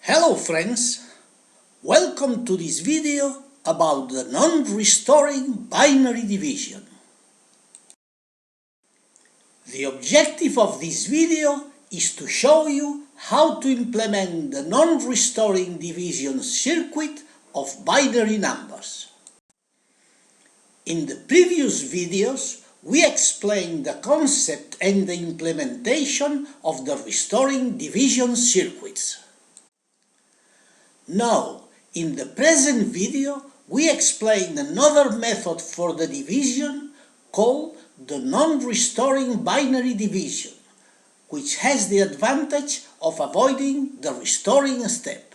Hello friends, welcome to this video about the non-restoring binary division. The objective of this video is to show you how to implement the non-restoring division circuit of binary numbers. In the previous videos, we explained the concept and the implementation of the restoring division circuits. Now, in the present video, we explain another method for the division called the non-restoring binary division, which has the advantage of avoiding the restoring step.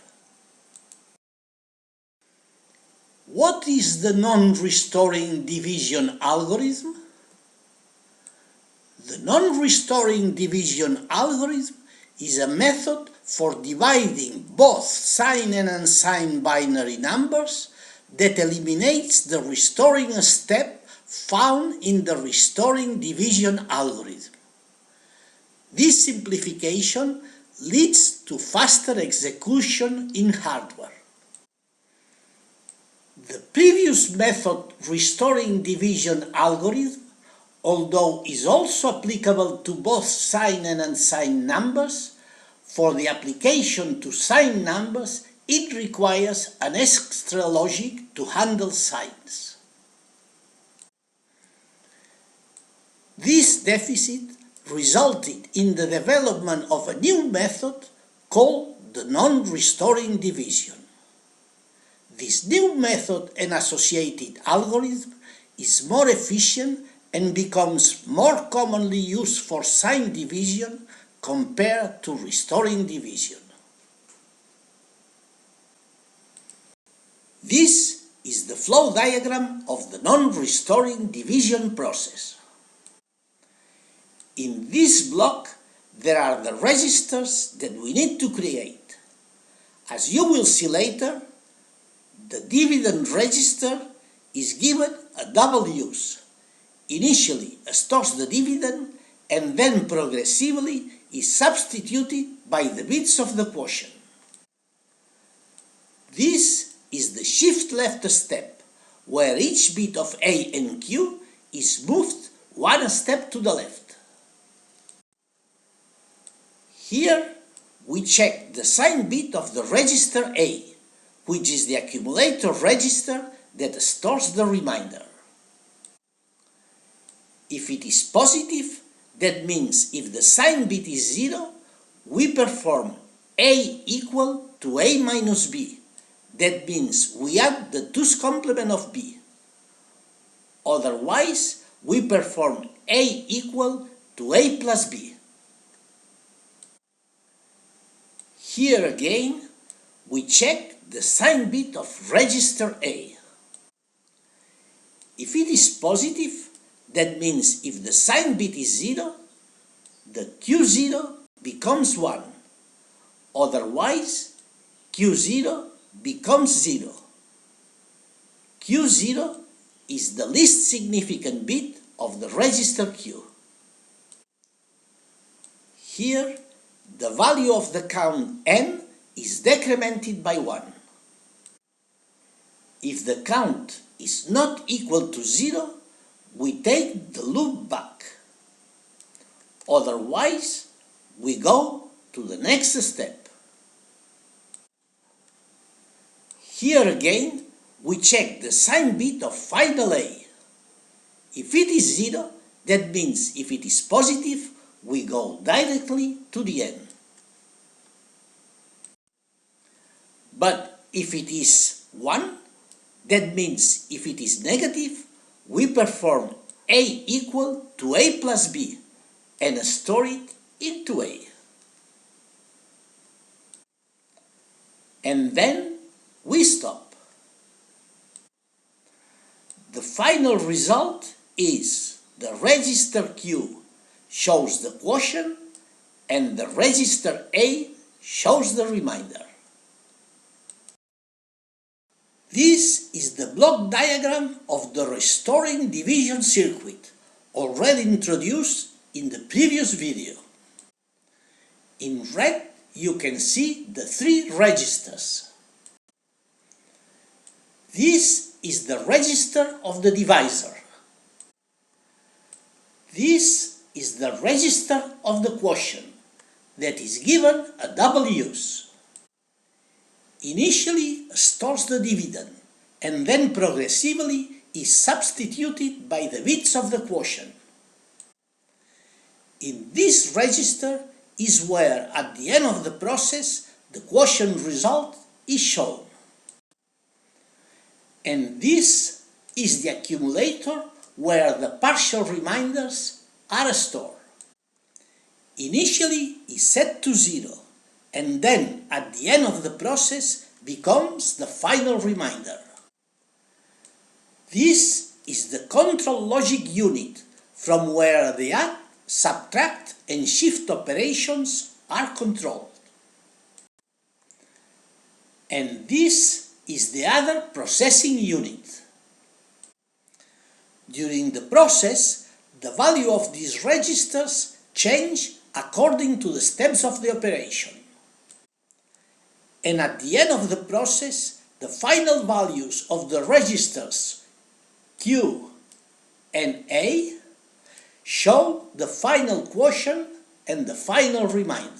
What is the non-restoring division algorithm? The non-restoring division algorithm is a method for dividing both signed and unsigned binary numbers that eliminates the restoring step found in the restoring division algorithm. This simplification leads to faster execution in hardware. The previous method, restoring division algorithm, although is also applicable to both signed and unsigned numbers, for the application to signed numbers, it requires an extra logic to handle signs. This deficit resulted in the development of a new method called the non-restoring division. This new method and associated algorithm is more efficient and becomes more commonly used for signed division compared to restoring division. This is the flow diagram of the non-restoring division process. In this block, there are the registers that we need to create. As you will see later, the dividend register is given a double use. Initially stores the dividend and then progressively is substituted by the bits of the quotient. This is the shift left step, where each bit of A and Q is moved one step to the left. Here we check the signed bit of the register A, which is the accumulator register that stores the remainder. If it is positive, that means if the signed bit is 0, we perform A equal to A minus B. That means we add the 2's complement of B. Otherwise, we perform A equal to A plus B. Here again, we check the signed bit of register A. If it is positive, that means if the signed bit is 0, the Q0 becomes 1. Otherwise, Q0 becomes 0. Q0 is the least significant bit of the register Q. Here, the value of the count n is decremented by 1. If the count is not equal to 0, we take the loop back. Otherwise, we go to the next step. Here again, we check the signed bit of final A. If it is 0, that means if it is positive, we go directly to the end. But if it is 1, that means if it is negative, we perform A equal to A plus B and store it into A. And then we stop. The final result is the register Q shows the quotient and the register A shows the remainder. This is the block diagram of the restoring division circuit, already introduced in the previous video. In red you can see the three registers. This is the register of the divisor. This is the register of the quotient that is given a double use. Initially stores the dividend and then progressively is substituted by the bits of the quotient. In this register is where, at the end of the process, the quotient result is shown. And this is the accumulator where the partial reminders are stored. Initially is set to 0, and then at the end of the process becomes the final reminder. This is the control logic unit from where the add, subtract and shift operations are controlled. And this is the other processing unit. During the process, the value of these registers change according to the steps of the operation. And at the end of the process, the final values of the registers Q and A show the final quotient and the final reminder.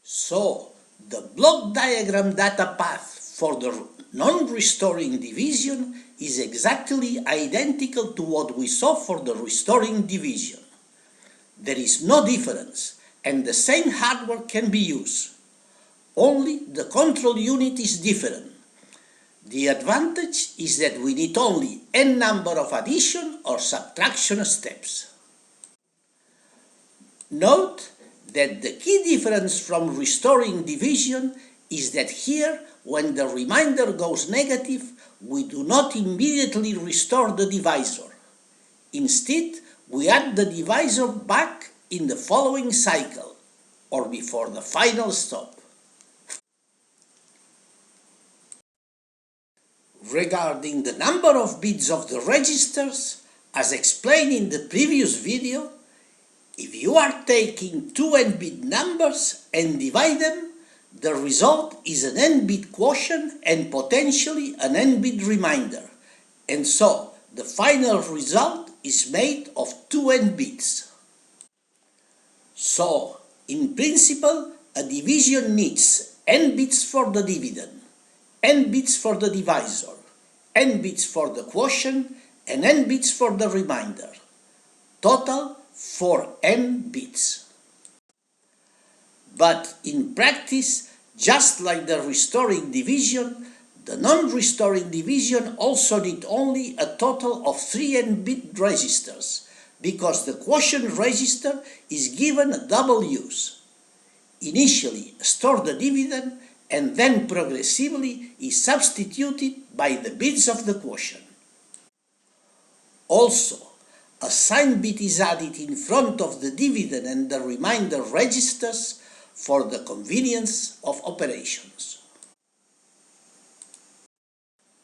So, the block diagram data path for the non-restoring division is exactly identical to what we saw for the restoring division. There is no difference, and the same hardware can be used. Only the control unit is different. The advantage is that we need only n number of addition or subtraction steps. Note that the key difference from restoring division is that here, when the remainder goes negative, we do not immediately restore the divisor. Instead, we add the divisor back in the following cycle, or before the final stop. Regarding the number of bits of the registers, as explained in the previous video, if you are taking two n-bit numbers and divide them, the result is an n-bit quotient and potentially an n-bit remainder, and so the final result is made of 2 n-bits. So, in principle, a division needs n bits for the dividend, n bits for the divisor, n bits for the quotient, and n bits for the remainder. Total 4n bits. But in practice, just like the restoring division, the non-restoring division also needs only a total of 3n bit registers, because the quotient register is given a double use. Initially store the dividend and then progressively is substituted by the bits of the quotient. Also, a sign bit is added in front of the dividend and the remainder registers for the convenience of operations.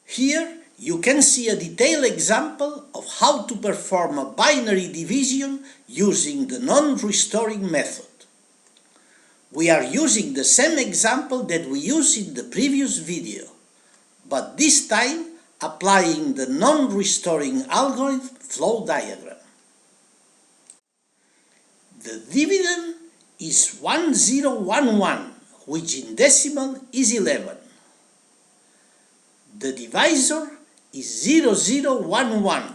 Here you can see a detailed example of how to perform a binary division using the non-restoring method. We are using the same example that we used in the previous video, but this time applying the non-restoring algorithm flow diagram. The dividend is 1011, which in decimal is 11. The divisor is 0011,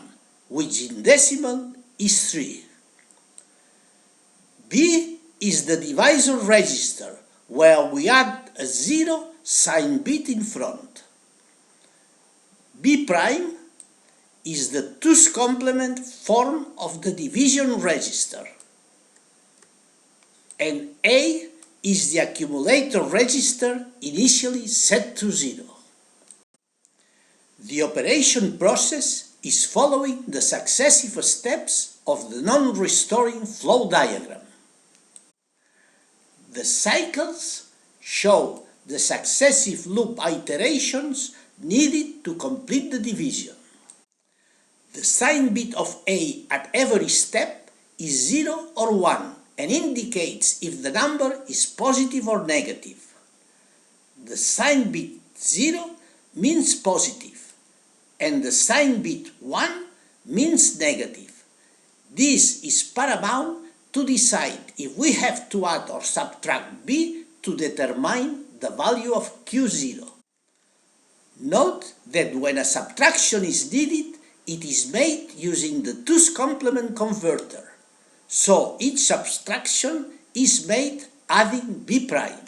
which in decimal is 3. B is the divisor register, where we add a 0 sign bit in front. B prime is the 2's complement form of the division register. And A is the accumulator register initially set to 0. The operation process is following the successive steps of the non-restoring flow diagram. The cycles show the successive loop iterations needed to complete the division. The sign bit of A at every step is 0 or 1, and indicates if the number is positive or negative. The sign bit 0 means positive, and the sign bit 1 means negative. This is paramount to decide if we have to add or subtract b to determine the value of Q0. Note that when a subtraction is needed, it is made using the 2's complement converter, so each subtraction is made adding b prime.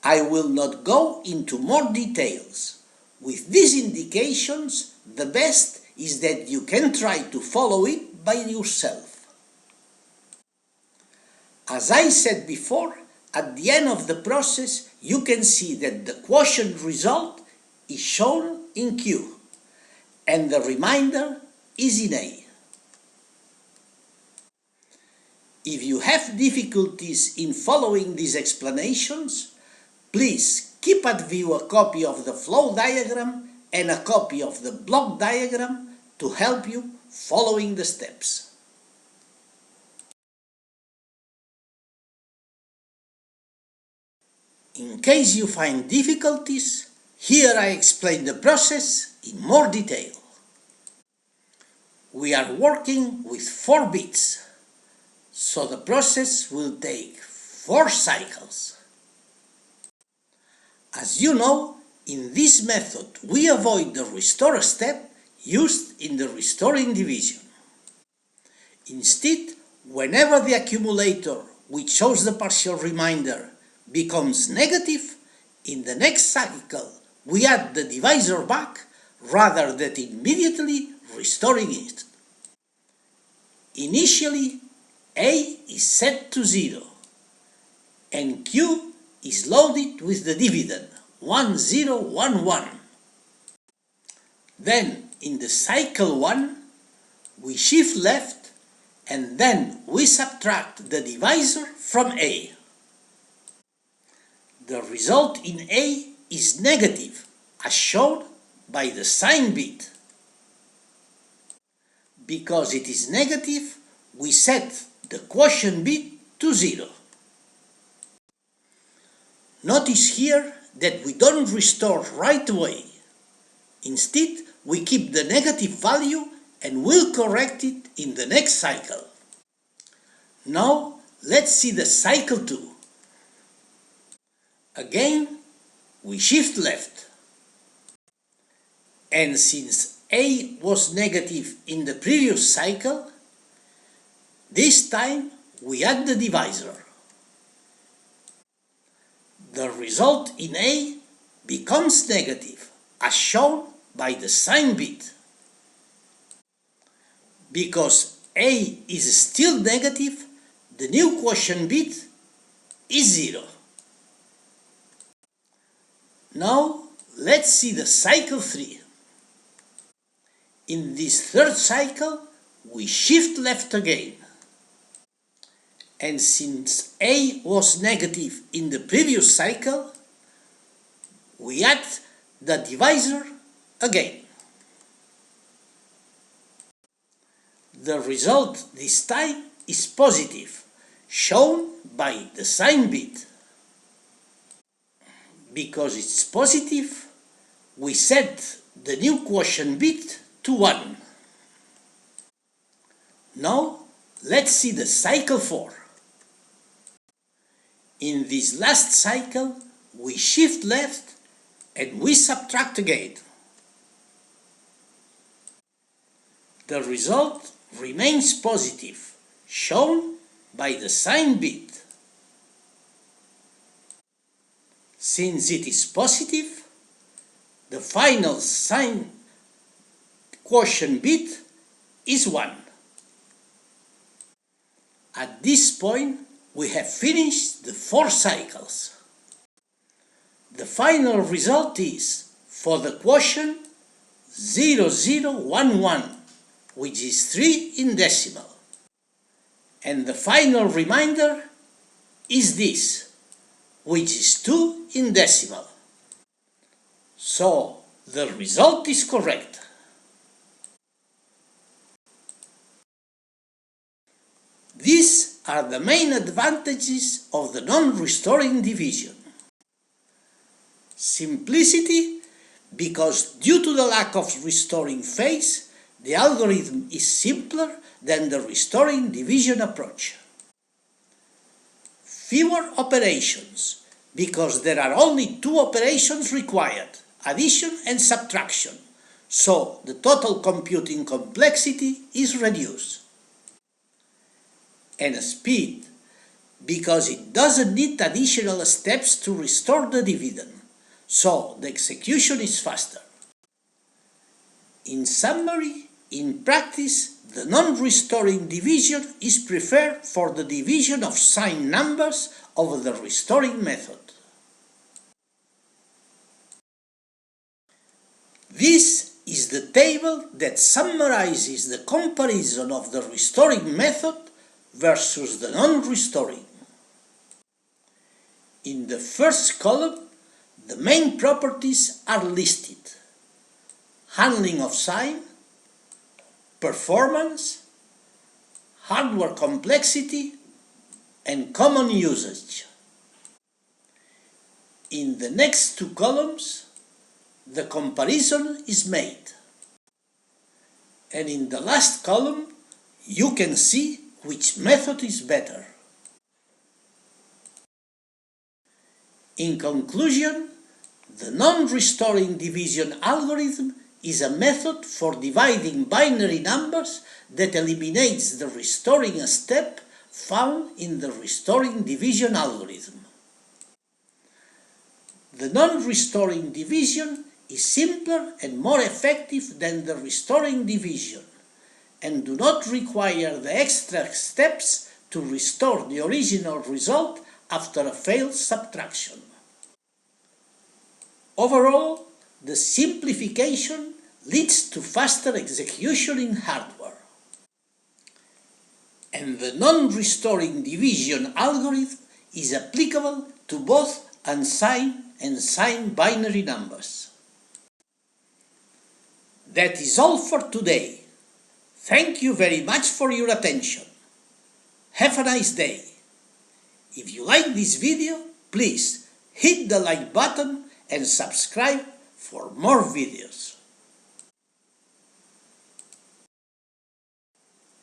I will not go into more details. With these indications, the best is that you can try to follow it by yourself. As I said before, at the end of the process, you can see that the quotient result is shown in Q, and the remainder is in A. If you have difficulties in following these explanations, please keep at view a copy of the flow diagram and a copy of the block diagram to help you following the steps. In case you find difficulties, here I explain the process in more detail. We are working with 4 bits, so the process will take 4 cycles. As you know, in this method we avoid the restore step used in the restoring division. Instead, whenever the accumulator, which shows the partial remainder, becomes negative, in the next cycle we add the divisor back rather than immediately restoring it. Initially, A is set to 0 and Q is loaded with the dividend 1011. Then in the cycle 1 we shift left and then we subtract the divisor from A. The result in A is negative, as shown by the sign bit. Because it is negative, we set the quotient bit to 0. Notice here that we don't restore right away. Instead, we keep the negative value and will correct it in the next cycle. Now, let's see the cycle 2. Again, we shift left. And since A was negative in the previous cycle, this time we add the divisor. The result in A becomes negative, as shown by the sign bit. Because A is still negative, the new quotient bit is 0. Now, let's see the cycle 3. In this third cycle, we shift left again. And since A was negative in the previous cycle, we add the divisor again. The result this time is positive, shown by the sign bit. Because it's positive, we set the new quotient bit to 1. Now, let's see the cycle 4. In this last cycle, we shift left and we subtract again. The result remains positive, shown by the sign bit. Since it is positive, the final sign quotient bit is 1. At this point, we have finished the 4 cycles. The final result is, for the quotient, 0011, which is 3 in decimal. And the final remainder is this, which is 2 in decimal. So, the result is correct. This are the main advantages of the non-restoring division? Simplicity, because due to the lack of restoring phase, the algorithm is simpler than the restoring division approach. Fewer operations, because there are only two operations required, addition and subtraction, so the total computing complexity is reduced. And speed, because it doesn't need additional steps to restore the dividend, so the execution is faster. In summary, in practice, the non-restoring division is preferred for the division of signed numbers over the restoring method. This is the table that summarizes the comparison of the restoring method versus the non-restoring. In the first column, the main properties are listed: handling of sign, performance, hardware complexity, and common usage. In the next two columns, the comparison is made. And in the last column, you can see which method is better. In conclusion, the non-restoring division algorithm is a method for dividing binary numbers that eliminates the restoring step found in the restoring division algorithm. The non-restoring division is simpler and more effective than the restoring division, and do not require the extra steps to restore the original result after a failed subtraction. Overall, the simplification leads to faster execution in hardware. And the non-restoring division algorithm is applicable to both unsigned and signed binary numbers. That is all for today. Thank you very much for your attention. Have a nice day. If you like this video, please hit the like button and subscribe for more videos.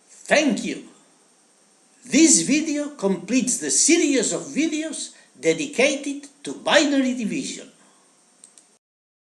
Thank you. This video completes the series of videos dedicated to binary division.